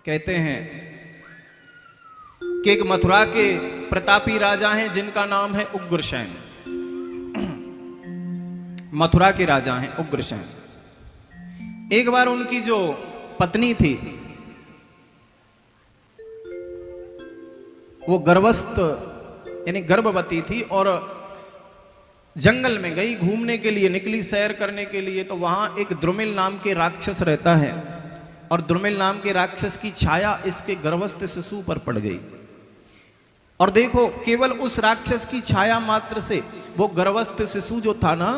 कहते हैं कि एक मथुरा के प्रतापी राजा हैं जिनका नाम है उग्रसेन। मथुरा के राजा हैं उग्रसेन। एक बार उनकी जो पत्नी थी वो गर्भस्थ यानी गर्भवती थी और जंगल में गई, घूमने के लिए निकली, सैर करने के लिए। तो वहां एक द्रुमिल नाम के राक्षस रहता है और द्रुमिल नाम के राक्षस की छाया इसके गर्भस्थ शिशु पर पड़ गई। और देखो, केवल उस राक्षस की छाया मात्र से वो गर्भस्थ शिशु जो था ना,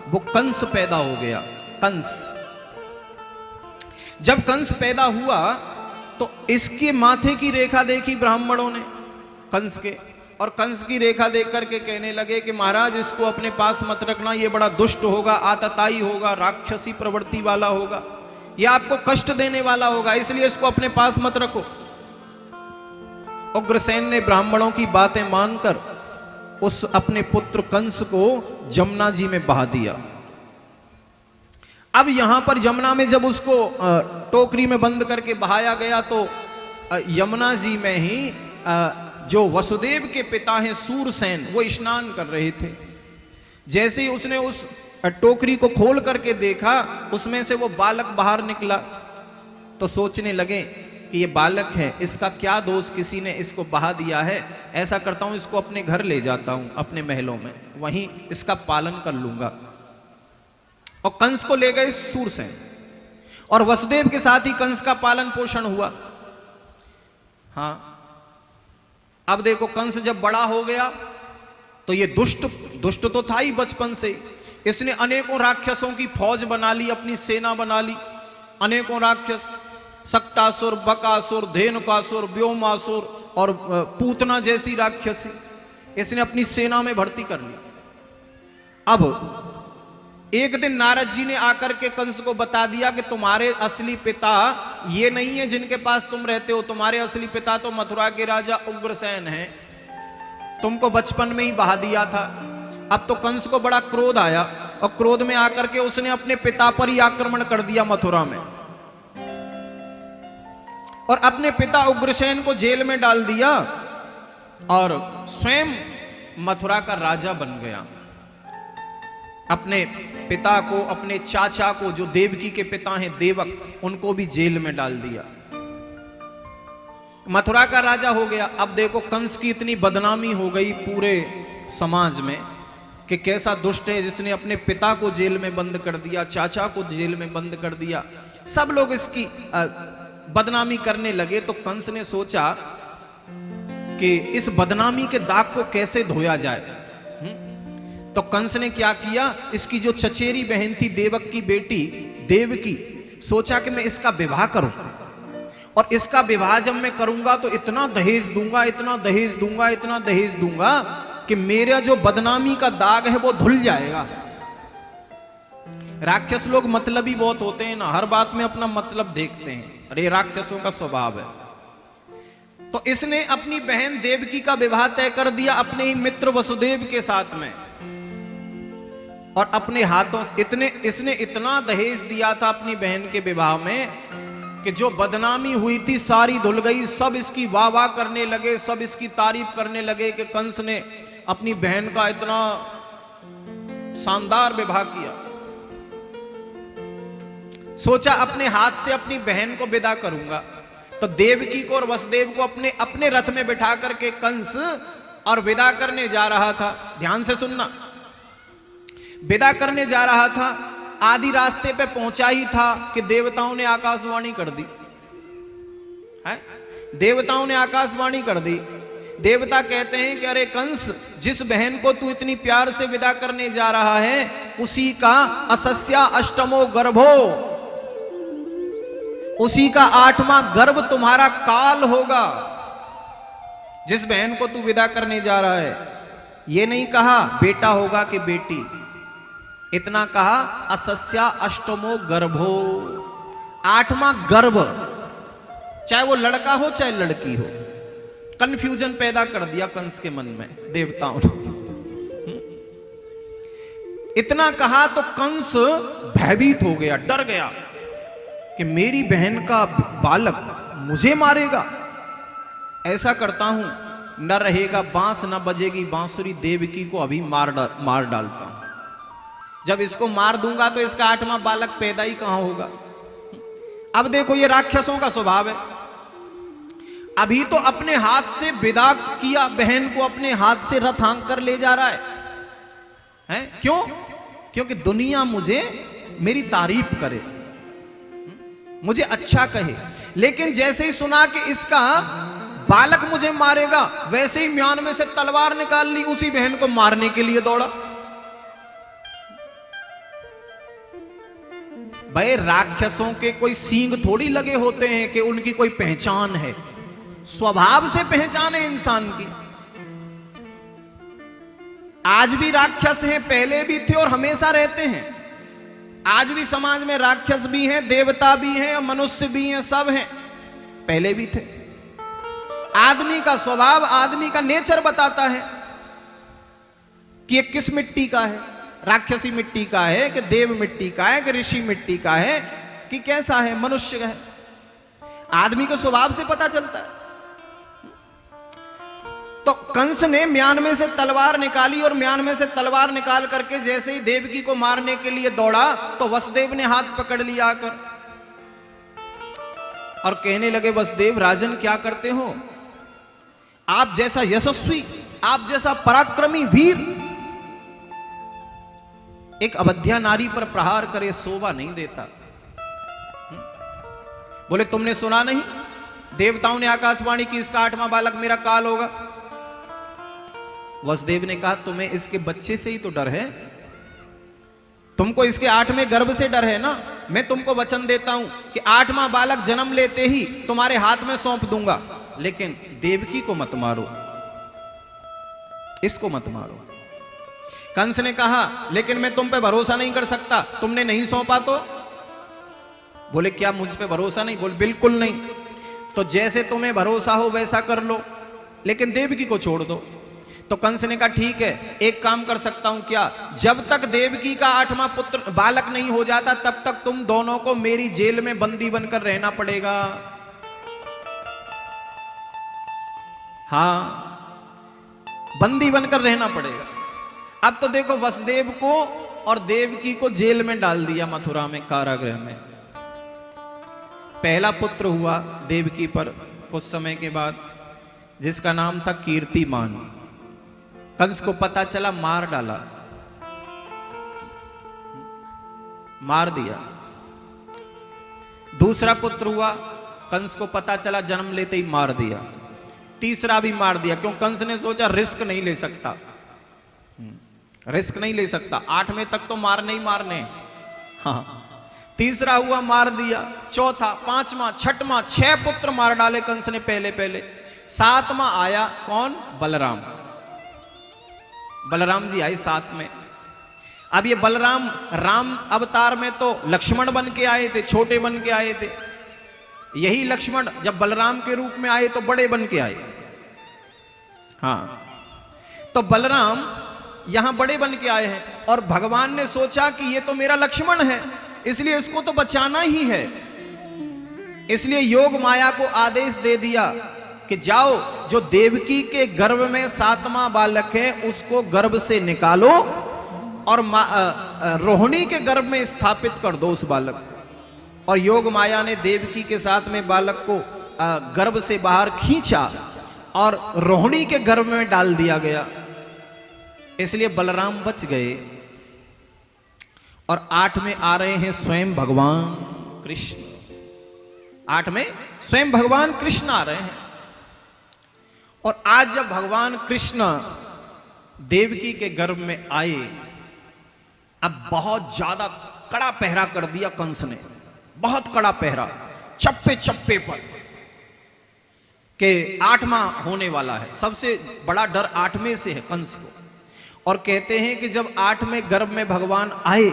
वो कंस पैदा हो गया। कंस जब कंस पैदा हुआ तो इसके माथे की रेखा देखी ब्राह्मणों ने कंस के, और कंस की रेखा देख करके कहने लगे कि महाराज इसको अपने पास मत रखना, ये बड़ा दुष्ट होगा, आतताई होगा, राक्षसी प्रवृत्ति वाला होगा, ये आपको कष्ट देने वाला होगा, इसलिए इसको अपने पास मत रखो। उग्रसेन ने ब्राह्मणों की बातें मानकर उस अपने पुत्र कंस को जमुना जी में बहा दिया। अब यहां पर यमुना में जब उसको टोकरी में बंद करके बहाया गया तो यमुना जी में ही जो वसुदेव के पिता हैं सूरसेन, वो स्नान कर रहे थे। जैसे ही उसने उस टोकरी को खोल करके देखा, उसमें से वो बालक बाहर निकला, तो सोचने लगे कि ये बालक है, इसका क्या दोष, किसी ने इसको बहा दिया है। ऐसा करता हूं, इसको अपने घर ले जाता हूं, अपने महलों में, वहीं इसका पालन कर लूंगा। और कंस को ले गए सूरसेन, और वसुदेव के साथ ही कंस का पालन पोषण हुआ। हाँ, अब देखो, कंस जब बड़ा हो गया तो ये दुष्ट तो था ही बचपन से। इसने अनेकों राक्षसों की फौज बना ली, अपनी सेना बना ली। अनेकों राक्षस, सक्टासुर, बकासुर, धेनुकासुर, व्योमासुर और पूतना जैसी राक्षसी इसने अपनी सेना में भर्ती कर ली। अब एक दिन नारद जी ने आकर के कंस को बता दिया कि तुम्हारे असली पिता ये नहीं है जिनके पास तुम रहते हो, तुम्हारे असली पिता तो मथुरा के राजा उग्रसेन हैं, तुमको बचपन में ही बहा दिया था। अब तो कंस को बड़ा क्रोध आया और क्रोध में आकर के उसने अपने पिता पर ही आक्रमण कर दिया मथुरा में, और अपने पिता उग्रसेन को जेल में डाल दिया और स्वयं मथुरा का राजा बन गया। अपने पिता को, अपने चाचा को, जो देवकी के पिता हैं देवक, उनको भी जेल में डाल दिया। मथुरा का राजा हो गया। अब देखो, कंस की इतनी बदनामी हो गई पूरे समाज में कि कैसा दुष्ट है जिसने अपने पिता को जेल में बंद कर दिया, चाचा को जेल में बंद कर दिया। सब लोग इसकी बदनामी करने लगे। तो कंस ने सोचा कि इस बदनामी के दाग को कैसे धोया जाए। तो कंस ने क्या किया, इसकी जो चचेरी बहन थी देवक की बेटी देवकी, सोचा कि मैं इसका विवाह करूं, और इसका विवाह जब मैं करूंगा तो इतना दहेज दूंगा, इतना दहेज दूंगा, इतना दहेज दूंगा कि मेरा जो बदनामी का दाग है वो धुल जाएगा। राक्षस लोग मतलबी बहुत होते हैं ना, हर बात में अपना मतलब देखते हैं, अरे राक्षसों का स्वभाव है। तो इसने अपनी बहन देवकी का विवाह तय कर दिया अपने ही मित्र वसुदेव के साथ में, और अपने हाथों इसने इतना दहेज दिया था अपनी बहन के विवाह में कि जो बदनामी हुई थी सारी धुल गई। सब इसकी वाह वाह करने लगे, सब इसकी तारीफ करने लगे कि कंस ने अपनी बहन का इतना शानदार विवाह किया। सोचा अपने हाथ से अपनी बहन को विदा करूंगा। तो देवकी को और वसुदेव को अपने अपने रथ में बिठा करके कंस और विदा करने जा रहा था। ध्यान से सुनना, विदा करने जा रहा था। आधी रास्ते पे पहुंचा ही था कि देवताओं ने आकाशवाणी कर दी है? देवताओं ने आकाशवाणी कर दी। देवता कहते हैं कि अरे कंस, जिस बहन को तू इतनी प्यार से विदा करने जा रहा है उसी का असस्या अष्टमो गर्भो, उसी का 8वां गर्भ तुम्हारा काल होगा। जिस बहन को तू विदा करने जा रहा है, ये नहीं कहा बेटा होगा कि बेटी, इतना कहा असस्या अष्टमो गर्भो, 8वां गर्भ, चाहे वो लड़का हो चाहे लड़की हो। कंफ्यूजन पैदा कर दिया कंस के मन में देवताओं ने। इतना कहा तो कंस भयभीत हो गया, डर गया कि मेरी बहन का बालक मुझे मारेगा, ऐसा करता हूं न रहेगा बांस न बजेगी बांसुरी, देवकी को अभी मार डालता हूं। जब इसको मार दूंगा तो इसका 8वां बालक पैदा ही कहां होगा। अब देखो ये राक्षसों का स्वभाव है। अभी तो अपने हाथ से विदा किया, बहन को अपने हाथ से रथ हाँक कर ले जा रहा है? क्यों? क्योंकि दुनिया मुझे मेरी तारीफ करे, मुझे अच्छा कहे। लेकिन जैसे ही सुना कि इसका बालक मुझे मारेगा, वैसे ही म्यान में से तलवार निकाल ली, उसी बहन को मारने के लिए दौड़ा। भाई राक्षसों के कोई सींग थोड़ी लगे होते हैं कि उनकी कोई पहचान है, स्वभाव से पहचान है इंसान की। आज भी राक्षस हैं, पहले भी थे और हमेशा रहते हैं। आज भी समाज में राक्षस भी हैं, देवता भी हैं, मनुष्य भी हैं, सब हैं, पहले भी थे। आदमी का स्वभाव, आदमी का नेचर बताता है कि ये किस मिट्टी का है, राक्षसी मिट्टी का है कि देव मिट्टी का है कि ऋषि मिट्टी का है कि कैसा है, मनुष्य का है। आदमी के स्वभाव से पता चलता है। तो कंस ने म्यान में से तलवार निकाली और म्यान में से तलवार निकाल करके जैसे ही देवकी को मारने के लिए दौड़ा तो वसुदेव ने हाथ पकड़ लिया आकर और कहने लगे, वसुदेव राजन क्या करते हो? आप जैसा यशस्वी, आप जैसा पराक्रमी वीर एक अवध्या नारी पर प्रहार करे शोभा नहीं देता। बोले तुमने सुना नहीं, देवताओं ने आकाशवाणी की इसका 8वां बालक मेरा काल होगा। वसुदेव ने कहा, तुम्हें इसके बच्चे से ही तो डर है, तुमको इसके 8वें गर्भ से डर है ना। मैं तुमको वचन देता हूं कि 8वां बालक जन्म लेते ही तुम्हारे हाथ में सौंप दूंगा, लेकिन देवकी को मत मारो, इसको मत मारो। कंस ने कहा, लेकिन मैं तुम पे भरोसा नहीं कर सकता, तुमने नहीं सौंपा तो? बोले क्या मुझ पे भरोसा नहीं? बोले बिल्कुल नहीं। तो जैसे तुम्हें भरोसा हो वैसा कर लो, लेकिन देवकी को छोड़ दो। तो कंस ने कहा ठीक है, एक काम कर सकता हूं क्या, जब तक देवकी का 8वां पुत्र बालक नहीं हो जाता तब तक तुम दोनों को मेरी जेल में बंदी बनकर रहना पड़ेगा। हां, बंदी बनकर रहना पड़ेगा। अब तो देखो वसुदेव को और देवकी को जेल में डाल दिया, मथुरा में कारागृह में। पहला पुत्र हुआ देवकी पर कुछ समय के बाद, जिसका नाम था कीर्तिमान। कंस को पता चला, मार डाला, मार दिया। दूसरा पुत्र हुआ, कंस को पता चला, जन्म लेते ही मार दिया। तीसरा भी मार दिया, क्यों? कंस ने सोचा रिस्क नहीं ले सकता, रिस्क नहीं ले सकता, 8वें तक तो मारने ही मारने। हाँ, तीसरा हुआ, मार दिया। चौथा, 5वां, 6वां, 6 पुत्र मार डाले कंस ने पहले पहले। 7वां आया कौन? बलराम। बलराम जी आए 7 में। अब ये बलराम राम अवतार में तो लक्ष्मण बन के आए थे, छोटे बन के आए थे। यही लक्ष्मण जब बलराम के रूप में आए तो बड़े बन के आए। हाँ, तो बलराम यहां बड़े बन के आए हैं और भगवान ने सोचा कि ये तो मेरा लक्ष्मण है, इसलिए इसको तो बचाना ही है। इसलिए योग माया को आदेश दे दिया कि जाओ, जो देवकी के गर्भ में 7वां बालक है उसको गर्भ से निकालो और रोहिणी के गर्भ में स्थापित कर दो उस बालक को। और योग माया ने देवकी के 7वें बालक को गर्भ से बाहर खींचा और रोहिणी के गर्भ में डाल दिया गया। इसलिए बलराम बच गए। और 8 में आ रहे हैं स्वयं भगवान कृष्ण। 8 में स्वयं भगवान कृष्ण आ रहे हैं। और आज जब भगवान कृष्ण देवकी के गर्भ में आए, अब बहुत ज्यादा कड़ा पहरा कर दिया कंस ने, बहुत कड़ा पहरा, चप्पे चप्पे पर कि 8वां होने वाला है। सबसे बड़ा डर 8वें से है कंस को। और कहते हैं कि जब 8वें गर्भ में भगवान आए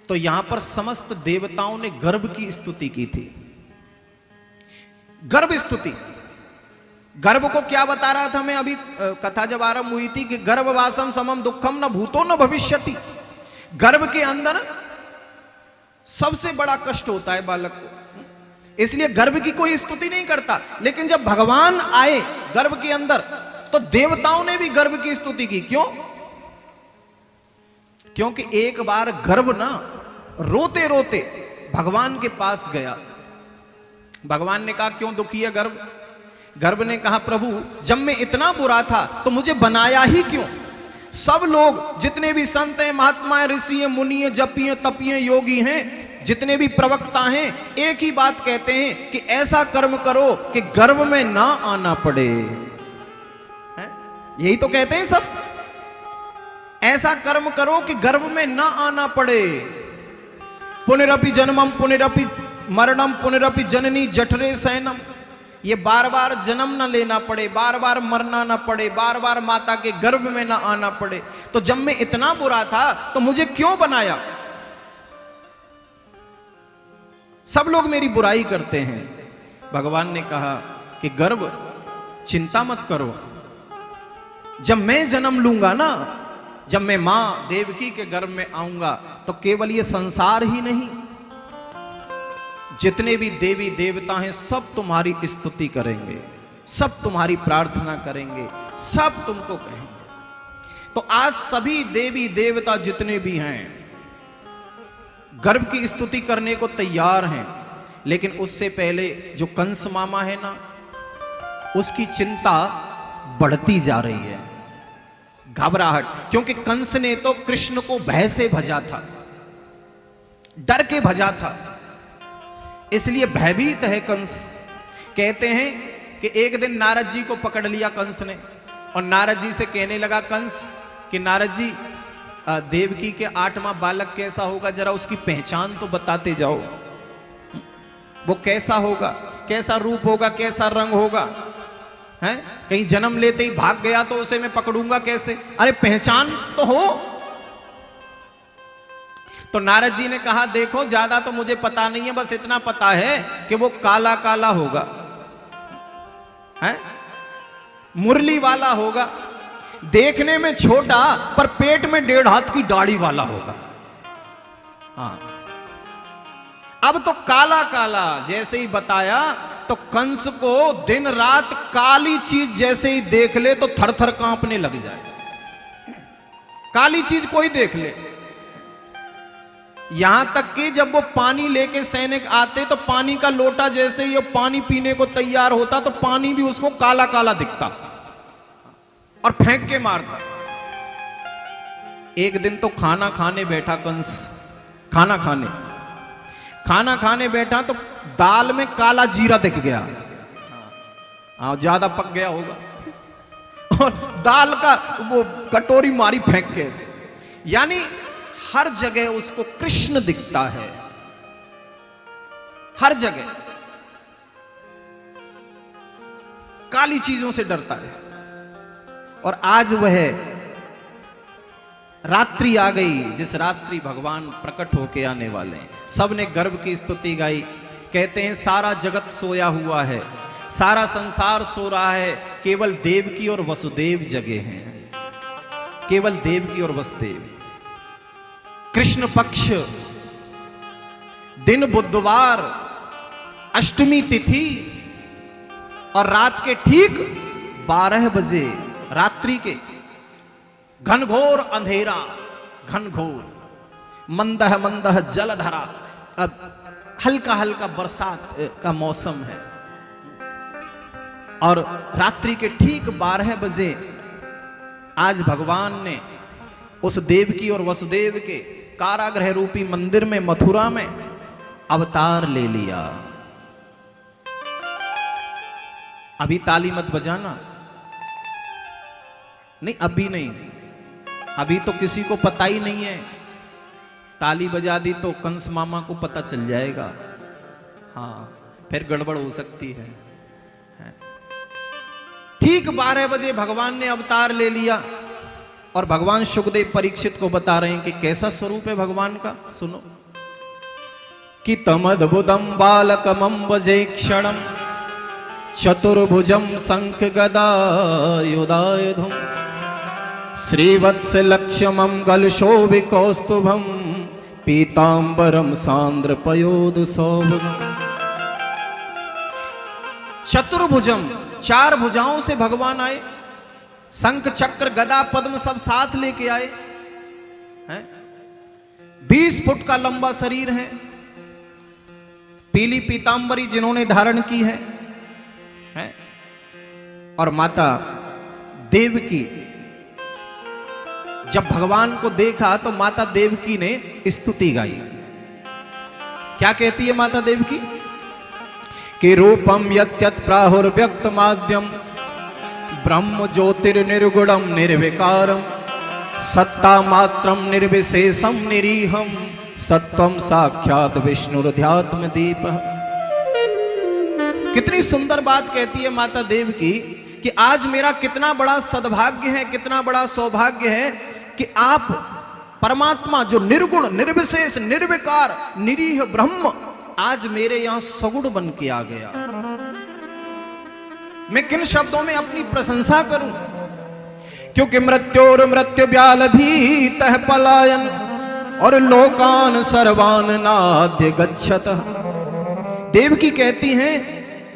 तो यहां पर समस्त देवताओं ने गर्भ की स्तुति की थी। गर्भ स्तुति, गर्भ को क्या बता रहा था मैं अभी, कथा जब आरंभ हुई थी कि गर्भवासम समम दुखम न भूतो न भविष्यति। गर्भ के अंदर सबसे बड़ा कष्ट होता है बालक को, इसलिए गर्भ की कोई स्तुति नहीं करता। लेकिन जब भगवान आए गर्भ के अंदर तो देवताओं ने भी गर्भ की स्तुति की। क्यों? क्योंकि एक बार गर्भ ना रोते रोते भगवान के पास गया। भगवान ने कहा क्यों दुखी है गर्भ? गर्भ ने कहा प्रभु जब मैं इतना बुरा था तो मुझे बनाया ही क्यों? सब लोग जितने भी संत हैं, महात्मा हैं, ऋषि हैं, मुनि हैं, जपी हैं, तपी हैं, योगी हैं, जितने भी प्रवक्ता हैं, एक ही बात कहते हैं कि ऐसा कर्म करो कि गर्भ में ना आना पड़े। यही तो कहते हैं सब, ऐसा कर्म करो कि गर्भ में ना आना पड़े। पुनरपि जन्मम पुनरपि मरणम पुनरपि जननी जठरे शयनम, ये बार बार जन्म ना लेना पड़े, बार बार मरना ना पड़े, बार बार माता के गर्भ में ना आना पड़े। तो जब मैं इतना बुरा था तो मुझे क्यों बनाया? सब लोग मेरी बुराई करते हैं। भगवान ने कहा कि गर्भ चिंता मत करो, जब मैं जन्म लूंगा ना, जब मैं मां देवकी के गर्भ में आऊंगा तो केवल ये संसार ही नहीं, जितने भी देवी देवता हैं सब तुम्हारी स्तुति करेंगे, सब तुम्हारी प्रार्थना करेंगे, सब तुमको कहेंगे। तो आज सभी देवी देवता जितने भी हैं गर्भ की स्तुति करने को तैयार हैं। लेकिन उससे पहले जो कंस मामा है ना, उसकी चिंता बढ़ती जा रही है, घबराहट। क्योंकि कंस ने तो कृष्ण को भय से भजा था, डर के भजा था, इसलिए भयभीत है कंस। कहते हैं कि एक दिन नारद जी को पकड़ लिया कंस ने और नारद जी से कहने लगा कंस कि नारद जी देवकी के 8वां बालक कैसा होगा, जरा उसकी पहचान तो बताते जाओ। वो कैसा होगा, कैसा रूप होगा, कैसा रंग होगा? हैं? कहीं जन्म लेते ही भाग गया तो उसे मैं पकड़ूंगा कैसे? अरे पहचान तो हो। तो नारद जी ने कहा देखो ज्यादा तो मुझे पता नहीं है, बस इतना पता है कि वो काला काला होगा, है? मुरली वाला होगा, देखने में छोटा पर पेट में 1.5 हाथ की दाढ़ी वाला होगा। हाँ, अब तो काला काला जैसे ही बताया तो कंस को दिन रात काली चीज जैसे ही देख ले तो थर थर कांपने लग जाए। काली चीज कोई देख ले, यहां तक कि जब वो पानी लेके सैनिक आते तो पानी का लोटा जैसे ही वो पानी पीने को तैयार होता तो पानी भी उसको काला काला दिखता और फेंक के मारता। एक दिन तो खाना खाने बैठा कंस, खाना खाने बैठा तो दाल में काला जीरा दिख गया। हाँ, ज्यादा पक गया होगा और दाल का वो कटोरी मारी फेंक के। यानी हर जगह उसको कृष्ण दिखता है, हर जगह काली चीजों से डरता है। और आज वह रात्रि आ गई जिस रात्रि भगवान प्रकट होके आने वाले हैं। सबने गर्भ की स्तुति गाई। कहते हैं सारा जगत सोया हुआ है, सारा संसार सो रहा है, केवल देवकी और वसुदेव जगे हैं, केवल देवकी और वसुदेव। कृष्ण पक्ष दिन बुधवार, अष्टमी तिथि और रात के ठीक 12 बजे रात्रि के घनघोर अंधेरा, घनघोर मंदह मंदह जलधरा, अब हल्का हल्का बरसात का मौसम है और रात्रि के ठीक 12 बजे आज भगवान ने उस देवकी और वसुदेव के कारागृह रूपी मंदिर में मथुरा में अवतार ले लिया। अभी ताली मत बजाना, नहीं अभी नहीं, अभी तो किसी को पता ही नहीं है। ताली बजा दी तो कंस मामा को पता चल जाएगा, हाँ फिर गड़बड़ हो सकती है। ठीक 12 बजे भगवान ने अवतार ले लिया और भगवान सुखदेव परीक्षित को बता रहे हैं कि कैसा स्वरूप है भगवान का। सुनो कि तमद्भुतम बालकमंबजे क्षणम चतुर्भुजम शंख गदायुधायुधम श्रीवत्स लक्ष्मम गलशोभिकौस्तुभम पीतांबरम सांद्र पयोद सौभगम। चतुर्भुजम, 4 भुजाओं से भगवान आए, शंख चक्र गदा पद्म सब साथ लेके आए हैं। 20 फुट का लंबा शरीर है, पीली पीतांबरी जिन्होंने धारण की है। और माता देवकी जब भगवान को देखा तो माता देवकी ने स्तुति गाई। क्या कहती है माता देवकी? कि रूपम यत्यत प्राहुर्व्यक्त माध्यम ब्रह्म ज्योतिर्निर्गुणम निर्विकारम सत्ता मात्रम निर्विशेषम निरीहम सत्वम साक्षात विष्णुर्ध्यात्म दीप। कितनी सुंदर बात कहती है माता देवकी कि आज मेरा कितना बड़ा सद्भाग्य है, कितना बड़ा सौभाग्य है कि आप परमात्मा जो निर्गुण निर्विशेष निर्विकार निरीह ब्रह्म आज मेरे यहां सगुण बन के आ गया। मैं किन शब्दों में अपनी प्रशंसा करूं, क्योंकि मृत्योर मृत्यु ब्याल भीतः पलायन और लोकान सर्वान नाद्य गच्छत। देवकी कहती हैं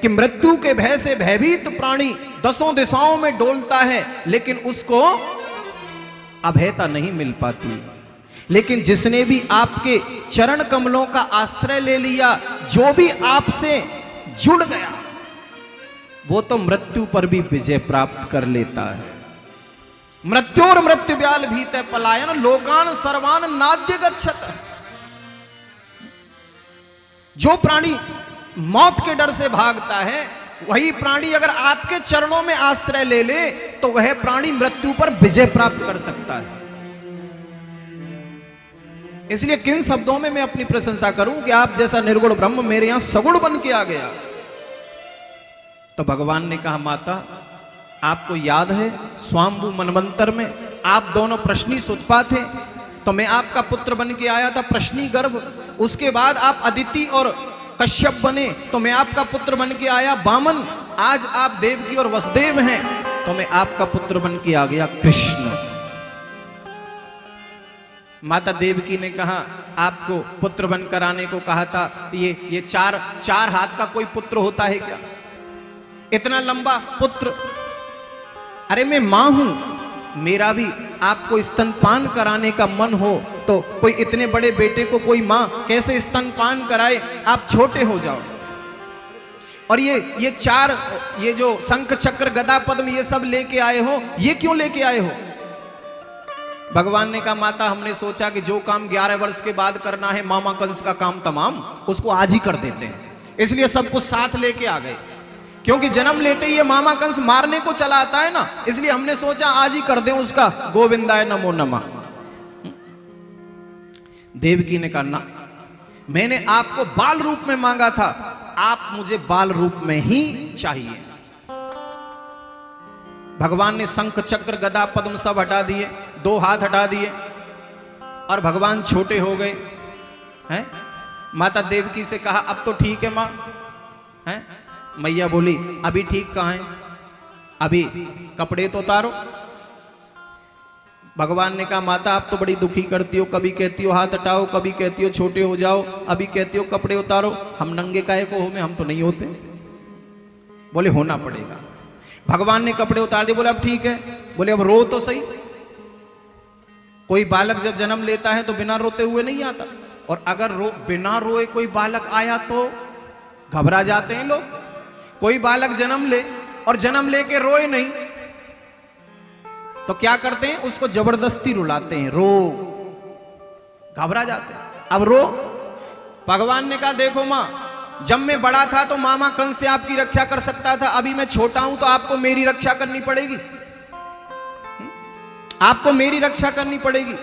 कि मृत्यु के भय से भयभीत प्राणी 10 दिशाओं में डोलता है लेकिन उसको अभयता नहीं मिल पाती। लेकिन जिसने भी आपके चरण कमलों का आश्रय ले लिया, जो भी आपसे जुड़ गया, वो तो मृत्यु पर भी विजय प्राप्त कर लेता है। मृत्योर मृत्यु ब्याल भीतः पलायन लोकान सर्वान नाद्य गच्छत। जो प्राणी मौत के डर से भागता है, वही प्राणी अगर आपके चरणों में आश्रय ले ले तो वह प्राणी मृत्यु पर विजय प्राप्त कर सकता है। इसलिए किन शब्दों में मैं अपनी प्रशंसा करूं कि आप जैसा निर्गुण ब्रह्म मेरे यहां सगुण बन के आ गया। तो भगवान ने कहा, माता आपको याद है स्वाम्बु मनवंतर में आप दोनों प्रश्नी सुतपा थे, तो मैं आपका पुत्र बन के आया था प्रश्नी गर्भ। उसके बाद आप अदिति और कश्यप बने तो मैं आपका पुत्र बन के आया वामन। आज आप देवकी और वसुदेव हैं तो मैं आपका पुत्र बन के आ गया कृष्ण। माता देवकी ने कहा, आपको पुत्र बनकर आने को कहा था, ये चार हाथ का कोई पुत्र होता है क्या? इतना लंबा पुत्र? अरे मैं मां हूं, मेरा भी आपको स्तनपान कराने का मन हो तो कोई इतने बड़े बेटे को कोई मां कैसे स्तनपान कराए? आप छोटे हो जाओ। और ये जो शंख चक्र गदा पद्म ये सब लेके आए हो, ये क्यों लेके आए हो? भगवान ने कहा, माता हमने सोचा कि जो काम 11 वर्ष के बाद करना है मामा कंस का काम तमाम, उसको आज ही कर देते हैं, इसलिए सब कुछ साथ लेके आ गए। क्योंकि जन्म लेते ही ये मामा कंस मारने को चला आता है ना, इसलिए हमने सोचा आज ही कर दें उसका गोविंदाय नमो नमः। देवकी ने कहा, ना, मैंने आपको बाल रूप में मांगा था, आप मुझे बाल रूप में ही चाहिए। भगवान ने शंख चक्र गदा पद्म सब हटा दिए, 2 हाथ हटा दिए और भगवान छोटे हो गए हैं। माता देवकी से कहा, अब तो ठीक है मां। हैं? मैया बोली, अभी ठीक कहां है, अभी कपड़े तो उतारो। भगवान ने कहा, माता आप तो बड़ी दुखी करती हो, कभी कहती हो हाथ हटाओ, कभी कहती हो छोटे हो जाओ, अभी कहती हो कपड़े उतारो। हम नंगे काहे को हो में, हम तो नहीं होते। बोले होना पड़ेगा। भगवान ने कपड़े उतार दिए। बोले अब ठीक है। बोले अब रो तो सही। कोई बालक जब जन्म लेता है तो बिना रोते हुए नहीं आता, और अगर बिना रोए कोई बालक आया तो घबरा जाते हैं लोग। कोई बालक जन्म ले और जन्म लेके रोए नहीं तो क्या करते हैं, उसको जबरदस्ती रुलाते हैं, रो, घबरा जाते हैं। अब रो। भगवान ने कहा, देखो मां, जब मैं बड़ा था तो मामा कंस से आपकी रक्षा कर सकता था, अभी मैं छोटा हूं तो आपको मेरी रक्षा करनी पड़ेगी, आपको मेरी रक्षा करनी पड़ेगी।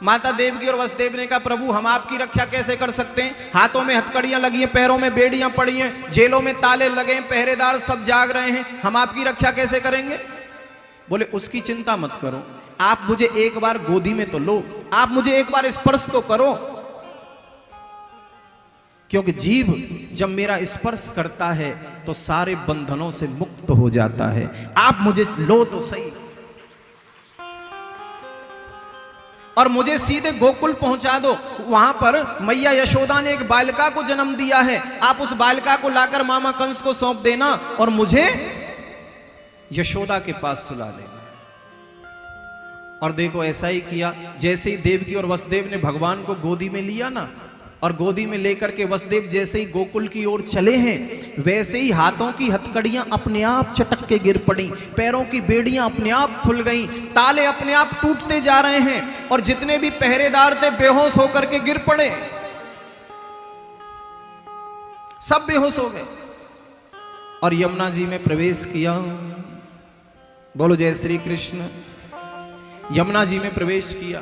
माता देवकी और वसुदेव ने कहा, प्रभु हम आपकी रक्षा कैसे कर सकते हैं? हाथों में हथकड़ियां लगी हैं, पैरों में बेड़ियां पड़ी हैं, जेलों में ताले लगे हैं, पहरेदार सब जाग रहे हैं, हम आपकी रक्षा कैसे करेंगे? बोले उसकी चिंता मत करो, आप मुझे एक बार गोदी में तो लो, आप मुझे एक बार स्पर्श तो करो, क्योंकि जीव जब मेरा स्पर्श करता है तो सारे बंधनों से मुक्त हो जाता है, आप मुझे लो तो सही। और मुझे सीधे गोकुल पहुंचा दो, वहां पर मैया यशोदा ने एक बालिका को जन्म दिया है, आप उस बालिका को लाकर मामा कंस को सौंप देना और मुझे यशोदा के पास सुला देना। और देखो ऐसा ही किया। जैसे ही देवकी और वसुदेव ने भगवान को गोदी में लिया ना, और गोदी में लेकर के वसुदेव जैसे ही गोकुल की ओर चले हैं, वैसे ही हाथों की हथकड़ियां अपने आप चटक के गिर पड़ी, पैरों की बेड़ियां अपने आप खुल गईं, ताले अपने आप टूटते जा रहे हैं, और जितने भी पहरेदार थे बेहोश होकर के गिर पड़े, सब बेहोश हो गए। और यमुना जी में प्रवेश किया। बोलो जय श्री कृष्ण। यमुना जी में प्रवेश किया।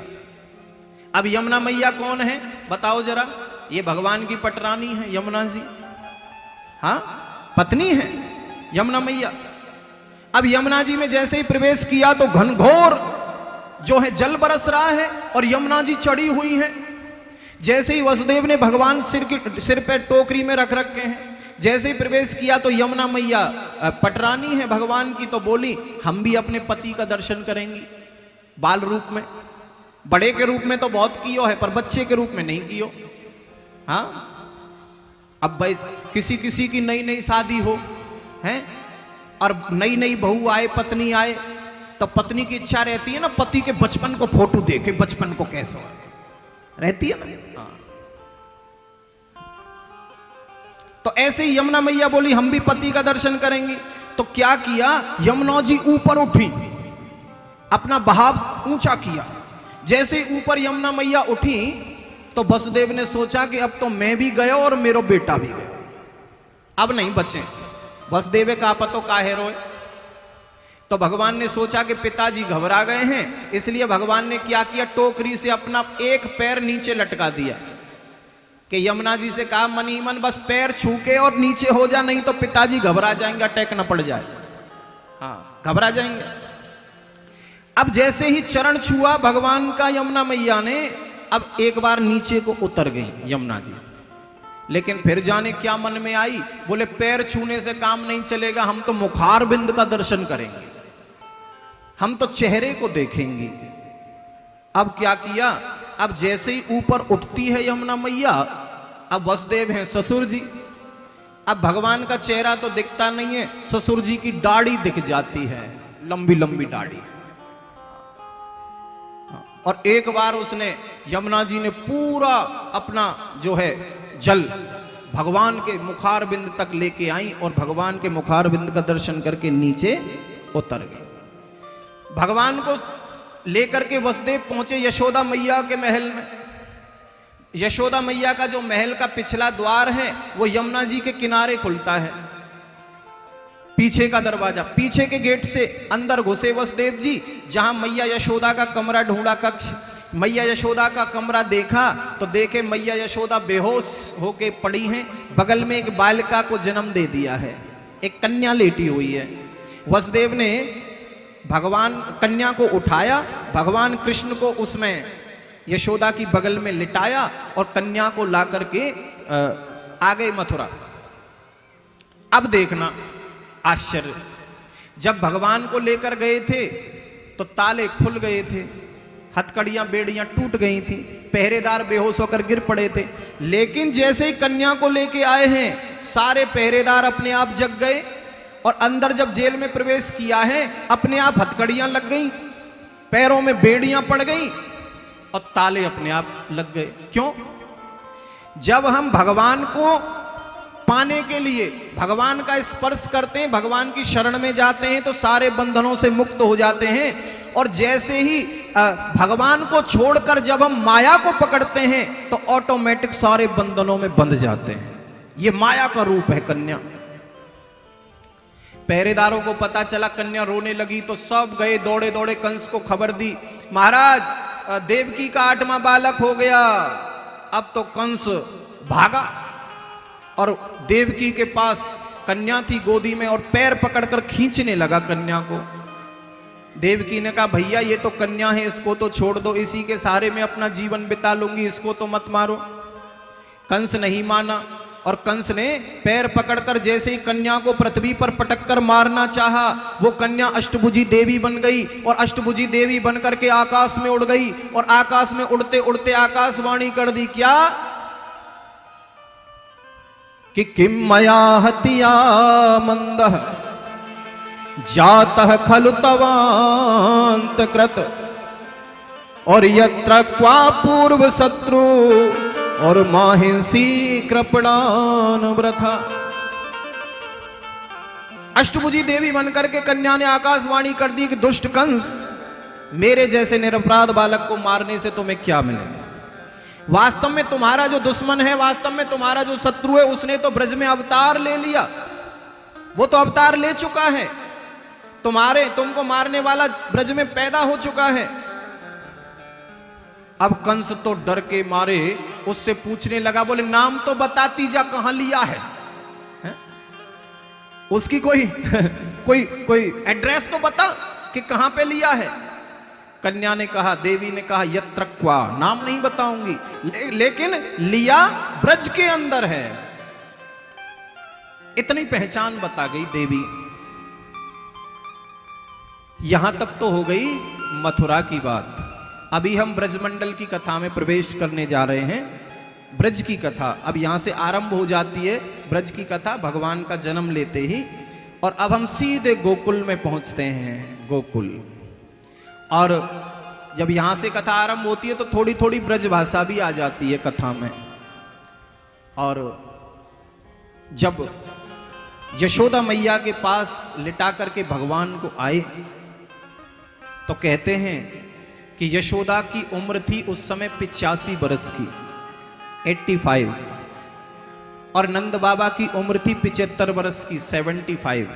अब यमुना मैया कौन है बताओ जरा? ये भगवान की पटरानी है यमुना जी, हाँ पत्नी है यमुना मैया। अब यमुना जी में जैसे ही प्रवेश किया तो घनघोर जो है जल बरस रहा है और यमुना जी चढ़ी हुई है। जैसे ही वसुदेव ने भगवान सिर पे टोकरी में रख रखे हैं, जैसे ही प्रवेश किया तो यमुना मैया पटरानी है भगवान की, तो बोली हम भी अपने पति का दर्शन करेंगी बाल रूप में। बड़े के रूप में तो बहुत कियो है, पर बच्चे के रूप में नहीं कियो। हाँ अब भाई किसी किसी की नई नई शादी हो हैं, और नई नई बहू आए, पत्नी आए, तो पत्नी की इच्छा रहती है ना पति के बचपन को फोटो देखे, बचपन को कैसा रहती है ना। हाँ तो ऐसे ही यमुना मैया बोली हम भी पति का दर्शन करेंगे। तो क्या किया, यमुना जी ऊपर उठी, अपना बहाव ऊंचा किया। जैसे ऊपर यमुना मैया उठी तो वसुदेव ने सोचा कि अब तो मैं भी गया और मेरा बेटा भी गया, अब नहीं बचे। वसुदेव का पतो काहे रोए। तो भगवान ने सोचा कि पिताजी घबरा गए हैं, इसलिए भगवान ने क्या किया, टोकरी से अपना एक पैर नीचे लटका दिया कि यमुना जी से कहा मन ही मन बस पैर छू के और नीचे हो जा, नहीं तो पिताजी घबरा जाएंगे, अटैक न पड़ जाए। हाँ घबरा जाएंगे। अब जैसे ही चरण छुआ भगवान का यमुना मैया ने, अब एक बार नीचे को उतर गई यमुना जी। लेकिन फिर जाने क्या मन में आई, बोले पैर छूने से काम नहीं चलेगा, हम तो मुखार बिंद का दर्शन करेंगे, हम तो चेहरे को देखेंगे। अब क्या किया, अब जैसे ही ऊपर उठती है यमुना मैया, अब वसुदेव हैं ससुर जी, अब भगवान का चेहरा तो दिखता नहीं है, ससुर जी की दाढ़ी दिख जाती है, लंबी लंबी दाढ़ी। और एक बार उसने यमुना जी ने पूरा अपना जो है जल भगवान के मुखार बिंद तक लेके आई और भगवान के मुखार बिंद का दर्शन करके नीचे उतर गई। भगवान को लेकर के वसुदेव पहुंचे यशोदा मैया के महल में। यशोदा मैया का जो महल का पिछला द्वार है वो यमुना जी के किनारे खुलता है, पीछे का दरवाजा, पीछे के गेट से अंदर घुसे वसुदेव जी। जहां मैया यशोदा का कमरा ढूंढा, कक्ष, मैया यशोदा का कमरा देखा तो देखे मैया यशोदा बेहोश होके पड़ी हैं, बगल में एक बालिका को जन्म दे दिया है, एक कन्या लेटी हुई है। वसुदेव ने भगवान कन्या को उठाया, भगवान कृष्ण को उसमें यशोदा की बगल में लिटाया और कन्या को ला करके आ गए मथुरा। अब देखना आश्चर्य, जब भगवान को लेकर गए थे तो ताले खुल गए थे, हथकड़ियां बेड़ियां टूट गई थी, पहरेदार बेहोश होकर गिर पड़े थे। लेकिन जैसे ही कन्या को लेके आए हैं, सारे पहरेदार अपने आप जग गए और अंदर जब जेल में प्रवेश किया है, अपने आप हथकड़ियां लग गई, पैरों में बेड़ियां पड़ गई और ताले अपने आप लग गए। क्यों? जब हम भगवान को पाने के लिए भगवान का स्पर्श करते हैं, भगवान की शरण में जाते हैं, तो सारे बंधनों से मुक्त हो जाते हैं। और जैसे ही भगवान को छोड़कर जब हम माया को पकड़ते हैं तो ऑटोमेटिक सारे बंधनों में बंध जाते हैं। ये माया का रूप है कन्या। पहरेदारों को पता चला कन्या रोने लगी तो सब गए दौड़े दौड़े कंस को खबर दी, महाराज देवकी का 8वां बालक हो गया। अब तो कंस भागा और देवकी के पास कन्या थी गोदी में और पैर पकड़कर खींचने लगा कन्या को। देवकी ने कहा भैया ये तो कन्या है, इसको तो छोड़ दो, इसी के सहारे में अपना जीवन बिता लूंगी, इसको तो मत मारो। कंस नहीं माना और कंस ने पैर पकड़कर जैसे ही कन्या को पृथ्वी पर पटक कर मारना चाहा, वो कन्या अष्टभुजी देवी बन गई और अष्टभुजी देवी बनकर के आकाश में उड़ गई और आकाश में उड़ते उड़ते आकाशवाणी कर दी क्या कि किम मया हत्या मंदः जातः खलु तवांत कृत और यत्र क्वा पूर्व शत्रु और माहिंसी कृपणान व्रथा। अष्टभुजी देवी बनकर के कन्या ने आकाशवाणी कर दी कि दुष्ट कंस, मेरे जैसे निरपराध बालक को मारने से तुम्हें क्या मिलेगा? वास्तव में तुम्हारा जो दुश्मन है, वास्तव में तुम्हारा जो शत्रु है, उसने तो ब्रज में अवतार ले लिया, वो तो अवतार ले चुका है, तुमको मारने वाला ब्रज में पैदा हो चुका है। अब कंस तो डर के मारे उससे पूछने लगा, बोले नाम तो बताती जा, कहां लिया है? उसकी कोई एड्रेस तो बता कि कहां पे लिया है। कन्या ने कहा, देवी ने कहा यत्र क्वा, नाम नहीं बताऊंगी, लेकिन लिया ब्रज के अंदर है। इतनी पहचान बता गई देवी। यहां तक तो हो गई मथुरा की बात। अभी हम ब्रजमंडल की कथा में प्रवेश करने जा रहे हैं। ब्रज की कथा अब यहां से आरंभ हो जाती है, ब्रज की कथा भगवान का जन्म लेते ही। और अब हम सीधे गोकुल में पहुंचते हैं। गोकुल, और जब यहां से कथा आरंभ होती है तो थोड़ी थोड़ी ब्रज भाषा भी आ जाती है कथा में। और जब यशोदा मैया के पास लिटा करके भगवान को आए तो कहते हैं कि यशोदा की उम्र थी उस समय 85 बरस की, 85, और नंद बाबा की उम्र थी 75 बरस की, 75।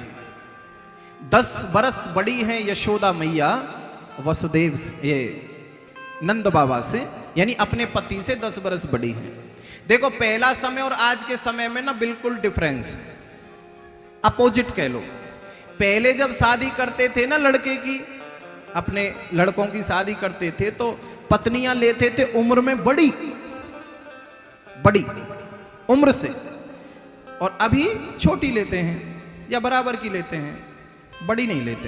10 बरस बड़ी है यशोदा मैया वसुदेव ये नंद बाबा से, यानी अपने पति से 10 बरस बड़ी है। देखो पहला समय और आज के समय में ना बिल्कुल डिफरेंस है, अपोजिट कह लो। पहले जब शादी करते थे ना लड़के की, अपने लड़कों की शादी करते थे तो पत्नियां लेते थे उम्र में बड़ी उम्र से, और अभी छोटी लेते हैं या बराबर की लेते हैं, बड़ी नहीं लेते।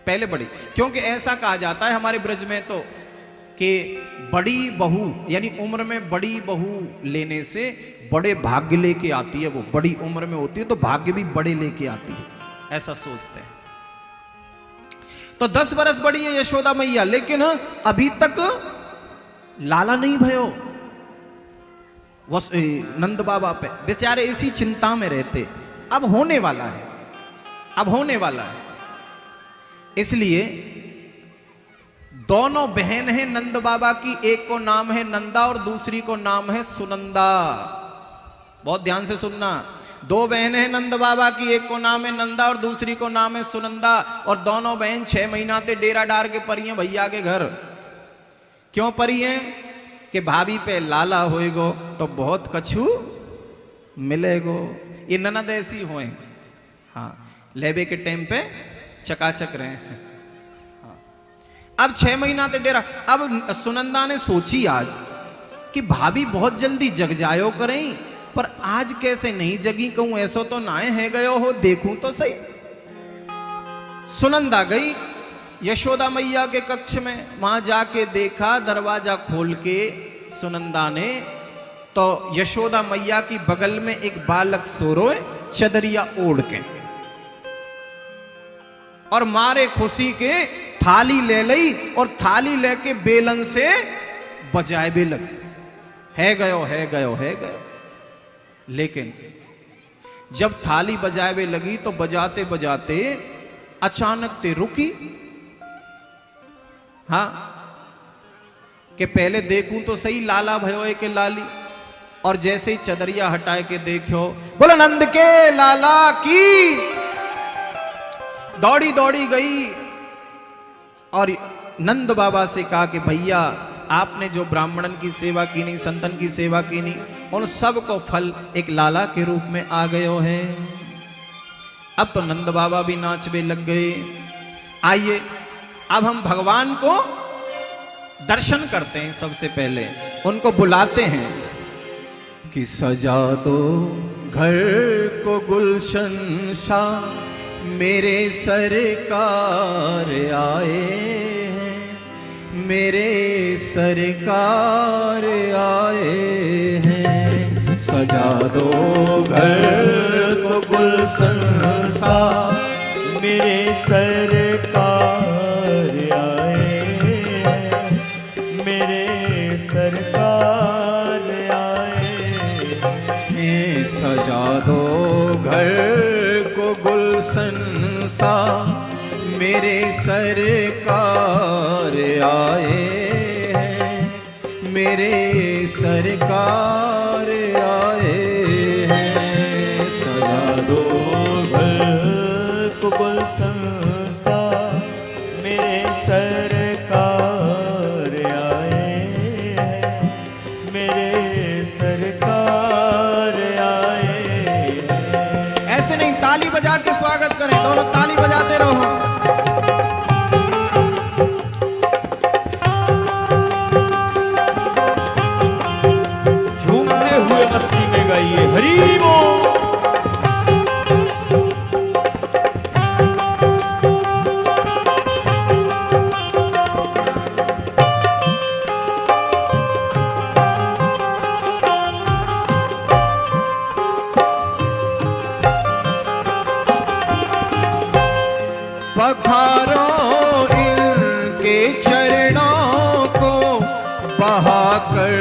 पहले बड़ी, क्योंकि ऐसा कहा जाता है हमारे ब्रज में तो कि बड़ी बहू यानी उम्र में बड़ी बहू लेने से बड़े भाग्य लेके आती है। वो बड़ी उम्र में होती है तो भाग्य भी बड़े लेके आती है, ऐसा सोचते हैं। तो 10 बरस बड़ी है यशोदा मैया, लेकिन अभी तक लाला नहीं भयो नंद बाबा पे, बेचारे इसी चिंता में रहते। अब होने वाला है, इसलिए दोनों बहन हैं नंद बाबा की, एक को नाम है नंदा और दूसरी को नाम है सुनंदा। बहुत ध्यान से सुनना, 2 बहन हैं नंद बाबा की, एक को नाम है नंदा और दूसरी को नाम है सुनंदा। और दोनों बहन 6 महीना ते डेरा डार के परी हैं भैया के घर। क्यों परी हैं? कि भाभी पे लाला होएगो तो बहुत कछु मिलेगो। ये ननद ऐसी होए, हाँ, लेबे के टाइम पे चकाचक रहे हैं। हाँ। अब 6 महीना ते डेरा। अब सुनंदा ने सोची आज कि भाभी बहुत जल्दी जग जायो करें, पर आज कैसे नहीं जगी, कहूं ऐसा तो ना है गयो हो, देखूं तो सही। सुनंदा गई यशोदा मैया के कक्ष में, वहां जाके देखा, दरवाजा खोल के सुनंदा ने तो यशोदा मैया की बगल में एक बालक सो रोए चदरिया ओढ़ के, और मारे खुशी के थाली ले लई और थाली लेके बेलन से बजाए भी लगी, है गयो। लेकिन जब थाली बजावे लगी तो बजाते बजाते अचानक ते रुकी। हाँ, कि पहले देखूं तो सही लाला भयो के लाली, और जैसे ही चदरिया हटाए के देखो, बोलो नंद के लाला की। दौड़ी दौड़ी गई और नंद बाबा से कहा कि भैया आपने जो ब्राह्मणन की सेवा की नहीं, संतन की सेवा की नहीं, उन सब को फल एक लाला के रूप में आ गयो है। अब तो नंद बाबा भी नाचने लग गए। आइए अब हम भगवान को दर्शन करते हैं। सबसे पहले उनको बुलाते हैं। कि सजा दो घर को गुलशन सा मेरे सरकार आए हैं, मेरे सरकार आए हैं। सजा दो घर को गुलशन सा मेरे सरकार आए हैं, मेरे सरकार आए हैं। सजा दो घर को गुलशन सा मेरे सरकार आए हैं, मेरे सरकार आए हैं। सजा दो घर को गुलशन सा मेरे सरकार आए हैं, मेरे सरकार आए हैं। ऐसे नहीं, ताली बजा के स्वागत करें, दोनों ताली बजाते रहो। झूमते हुए मस्ती में गाइए हरि बोल। पखारो इनके चरणों को बहाकर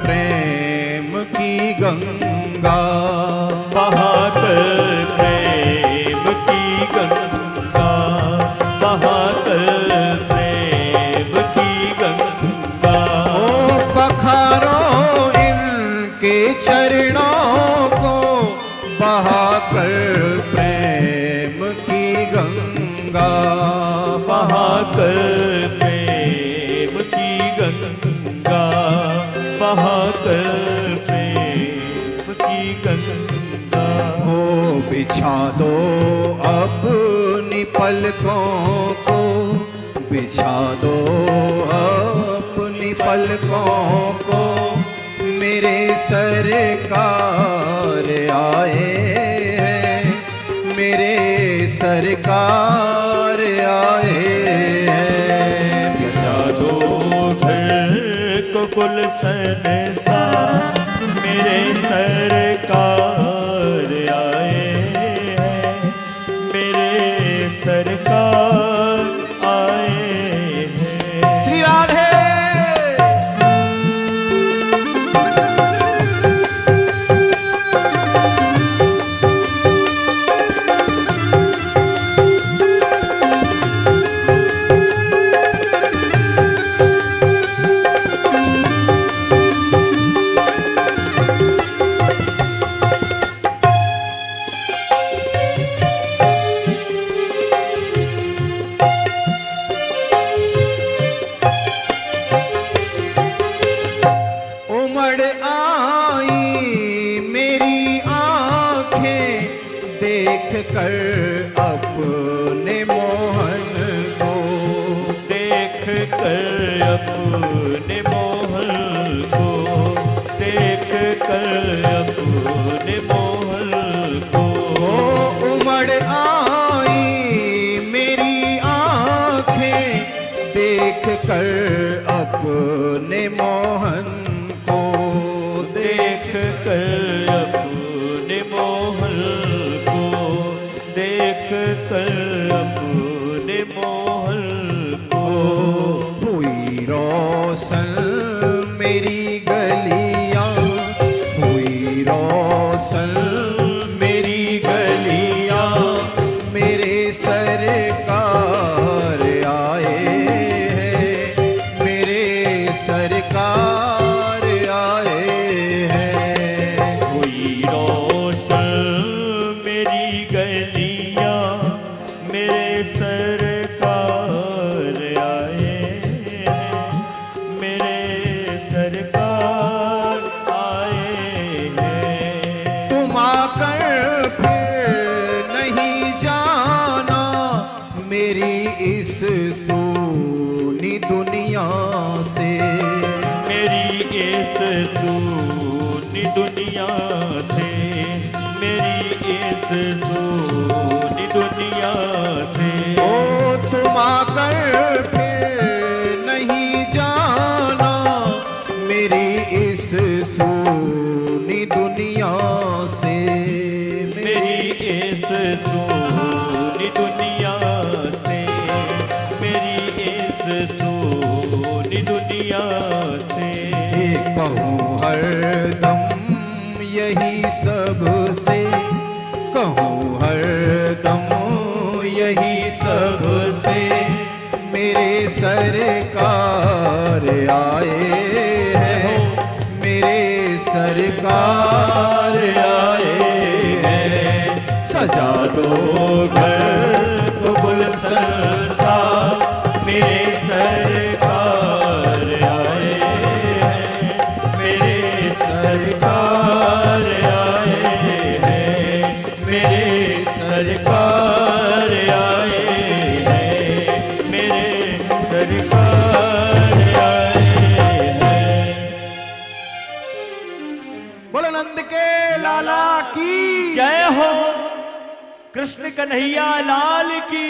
प्रेम की गंगा, बहाकर प्रेम की गंगा, बहाकर प्रेम की गंगा। ओ पखारो इनके चरणों को बहाकर प्रेम की गंगा, बहाकर प्रेम की गंगा, बहाकर प्रेम की गंगा। हो बिछा दो अपनी पलकों को, बिछा दो अपनी पलकों को मेरे सरकार आए हैं, मेरे सरकार आए हैं। बिछा दो घर को गुलशन सा मेरे सरकार आए हैं, मेरे सरकार आए हैं। श्री राधे। उमड़ आई मेरी आंखें देख कर अपने मोहन को, देख कर अपने मोहन को, देख कर अपने मोहन को। उमड़ आई मेरी आंखें देख कर अपने मोहन को, देख कर अपने मोहन को, देख कर अपने मोहन को। हुई रोशन मेरी गलियां, हुई रोशन मेरी गलियां, मेरे सरकार आए हैं, मेरे सरकार आए हैं। हुई रोशन मेरी गलियां, मेरे सरकार आए हैं, मेरे सरकार आए हैं। तुम आकर फिर नहीं जाना मेरी इस सूनी दुनिया से, मेरी इस सूनी दुनिया सूनी दुनिया से। ओ तुम आकर फिर नहीं जाना मेरी इस सूनी दुनिया से। मेरी इस सूनी दुनिया से, मेरी इस सूनी दुनिया से। कहूँ हरदम यही सबसे, कहूँ हरदम यही सबसे, मेरे सरकार आए हैं, मेरे सरकार आए हैं। सजा दो घर को गुलशन सा, मेरे सरकार आए हैं, मेरे सरकार आए हैं, मेरे सरकार आए हैं, मेरे सरकार आए हैं। बोलो नंद के लाला की जय हो, कृष्ण कन्हैया लाल की।